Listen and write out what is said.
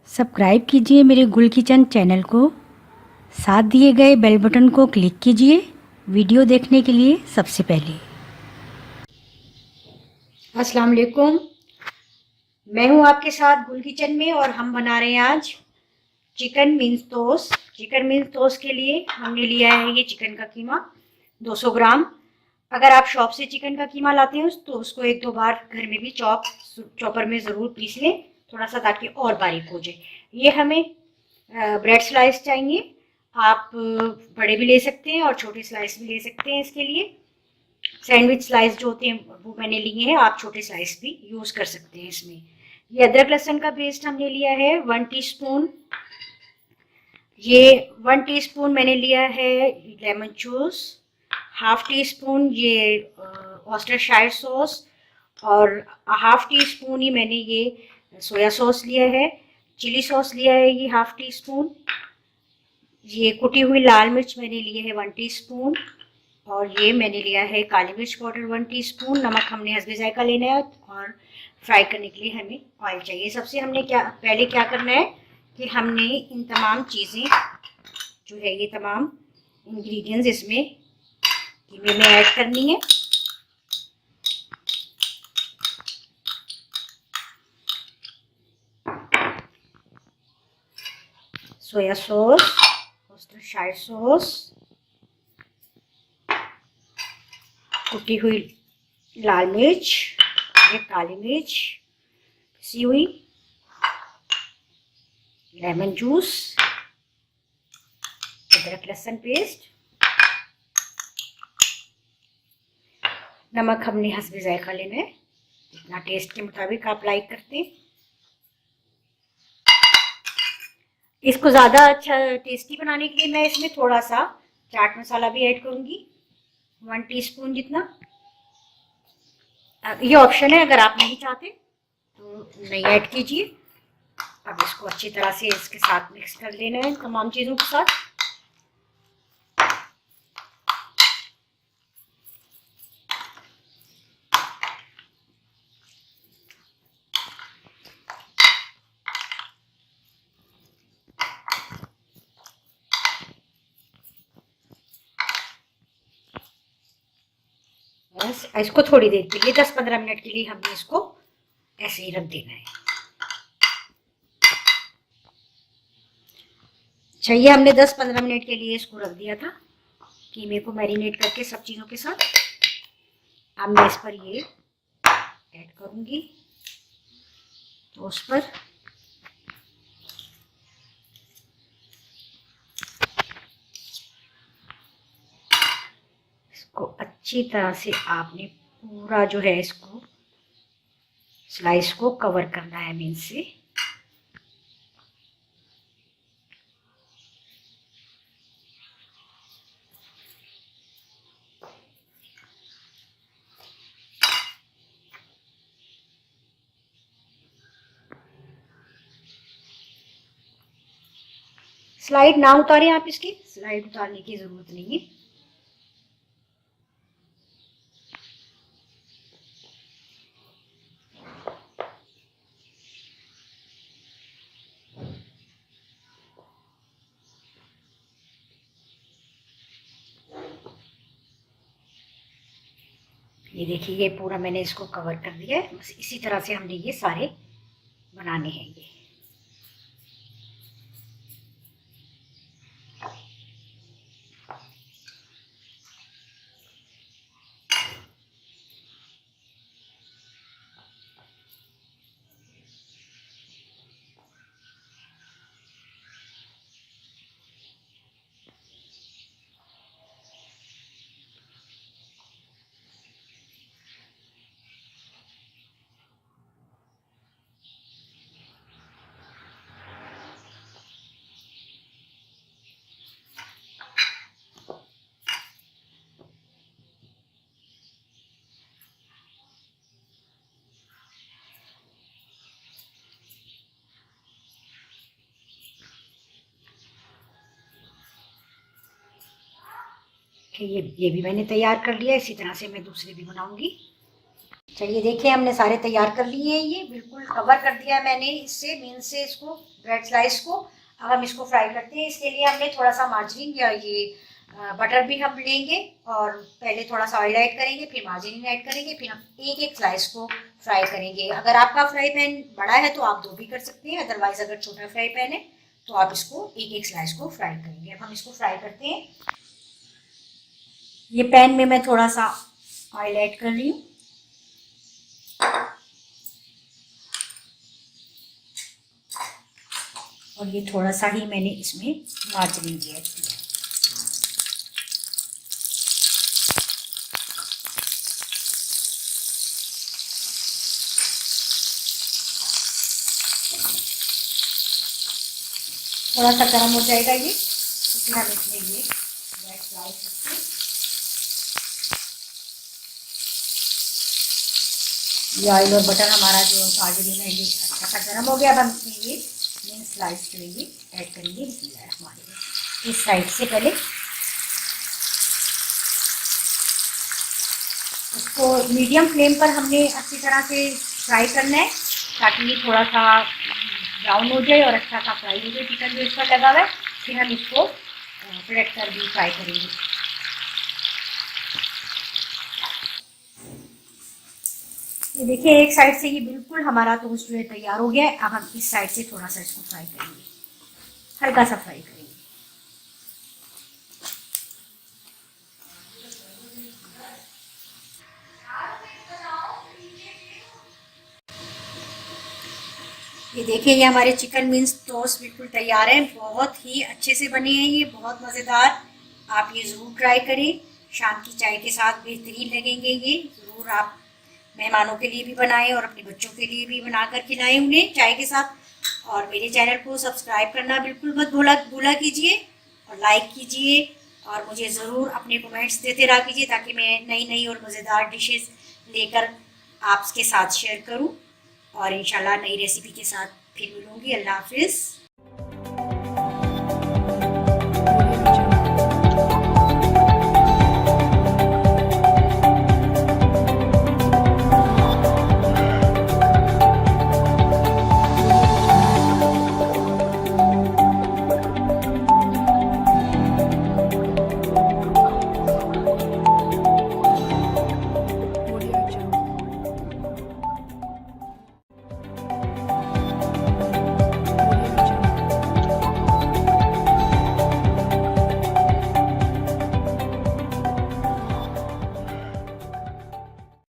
Subscribe कीजिए मेरे गुल किचन चैनल को। साथ दिए गए बेल बटन को क्लिक कीजिए वीडियो देखने के लिए सबसे पहले। अस्सलाम वालेकुम, मैं हूं आपके साथ गुल किचन में और हम बना रहे हैं आज chicken mince toast. Chicken mince toast के लिए हमने लिया है ये चिकन का कीमा 200 ग्राम। अगर आप शॉप से चिकन का कीमा लाते हैं तो उसको एक दो बार घर में भी चॉपर में ज़रूर पीस लें थोड़ा सा, ताकि और बारीक हो जाए। ये हमें ब्रेड स्लाइस चाहिए। आप बड़े भी ले सकते हैं और छोटे स्लाइस भी ले सकते हैं। इसके लिए सैंडविच स्लाइस जो होते हैं वो मैंने लिए हैं, आप छोटे स्लाइस भी यूज़ कर सकते हैं इसमें। ये अदरक लहसुन का पेस्ट हमने लिया है 1 टीस्पून। ये 1 टीस्पून मैंने लिया है lemon juice, half tea spoon ये ऑस्टरशायर सॉस, और हाफ टी स्पून ही मैंने ये सोया सॉस लिया है। चिली सॉस लिया है ये हाफ टी स्पून। ये कुटी हुई लाल मिर्च मैंने लिए है 1 टीस्पून, और ये मैंने लिया है काली मिर्च पाउडर 1 टीस्पून। नमक हमने हस्बे जायका लेना है, और फ्राई करने के लिए हमें ऑयल चाहिए। सबसे हमने पहले क्या करना है कि हमने इन तमाम चीज़ें जो है, ये तमाम इंग्रेडिएंट्स इसमें कीमे में ऐड करनी है। सोया सॉस, ऑस्टरशायर सॉस, कुटी हुई लाल मिर्च, ये काली मिर्च पिसी हुई, लेमन जूस, अदरक लहसुन पेस्ट, नमक हमने हस्बे जायका लेना है, जितना टेस्ट के मुताबिक आप लाइक करते हैं। इसको ज़्यादा अच्छा टेस्टी बनाने के लिए मैं इसमें थोड़ा सा चाट मसाला भी ऐड करूँगी 1 टीस्पून जितना। ये ऑप्शन है, अगर आप नहीं चाहते तो नहीं ऐड कीजिए। अब इसको अच्छी तरह से इसके साथ मिक्स कर लेना है तमाम चीज़ों के साथ। बस इसको थोड़ी देर के लिए 10-15 मिनट के लिए हमने इसको ऐसे ही रख देना है। चाहिए हमने 10-15 मिनट के लिए इसको रख दिया था कीमे को मैरिनेट करके सब चीज़ों के साथ। अब मैं इस पर ये ऐड करूँगी तो उस पर इसको अच्छी तरह से आपने पूरा जो है इसको स्लाइस को कवर करना है मीन से। स्लाइड ना उतारें आप, इसकी स्लाइड उतारने की ज़रूरत नहीं है। ये देखिए, ये पूरा मैंने इसको कवर कर दिया है। बस इसी तरह से हमने ये सारे बनाने हैं। ये कि ये भी मैंने तैयार कर लिया। इसी तरह से मैं दूसरे भी बनाऊंगी। चलिए देखिए, हमने सारे तैयार कर लिए हैं। ये बिल्कुल कवर कर दिया है मैंने इससे, मीन से इसको, ब्रेड स्लाइस को। अब हम इसको फ्राई करते हैं। इसके लिए हमने थोड़ा सा मार्जिन या ये बटर भी हम लेंगे, और पहले थोड़ा सा ऑयल ऐड करेंगे, फिर मार्जिन ऐड करेंगे, फिर हम एक एक स्लाइस को फ्राई करेंगे। अगर आपका फ्राई पैन बड़ा है तो आप 2 भी कर सकते हैं, अदरवाइज अगर छोटा फ्राई पैन है तो आप इसको एक एक स्लाइस को फ्राई करेंगे। अब हम इसको फ्राई करते हैं। ये पैन में मैं थोड़ा सा ऑयल ऐड कर रही हूँ। और ये थोड़ा सा ही मैंने इसमें मार्जरीन भी ऐड किया। थोड़ा सा गर्म हो जाएगा ये, इसमें हम इसमें ये ब्रेड स्लाइस रखते। ये ऑयल और बटर हमारा जो मार्जरीन है ये अच्छा सा गर्म हो गया। अब हम इसमें ये मेन स्लाइस जो है ये ऐड करेंगे। इस साइड से पहले इसको मीडियम फ्लेम पर हमने अच्छी तरह से फ्राई करना है, ताकि ये थोड़ा सा ब्राउन हो जाए और अच्छा सा फ्राई हो जाए चिकन जो इस पर लगा हुआ है। फिर हम इसको पलट कर भी फ्राई करेंगे। ये देखिए, एक साइड से ये बिल्कुल हमारा टोस्ट जो है तैयार हो गया है। अब हम इस साइड से थोड़ा सा इसको फ्राई करेंगे, हल्का सा फ्राई करेंगे। ये देखिए, ये हमारे चिकन मीन्स टोस्ट बिल्कुल तैयार है। बहुत ही अच्छे से बने हैं ये, बहुत मज़ेदार। आप ये ज़रूर ट्राई करें, शाम की चाय के साथ बेहतरीन लगेंगे ये। ज़रूर आप मेहमानों के लिए भी बनाएं और अपने बच्चों के लिए भी बनाकर खिलाएं उन्हें चाय के साथ। और मेरे चैनल को सब्सक्राइब करना बिल्कुल मत भूला कीजिए, और लाइक कीजिए, और मुझे ज़रूर अपने कमेंट्स देते रहा कीजिए, ताकि मैं नई नई और मज़ेदार डिशेस लेकर आपके साथ शेयर करूं। और इंशाल्लाह नई रेसिपी के साथ फिर मिलूंगी। अल्लाह हाफिज़।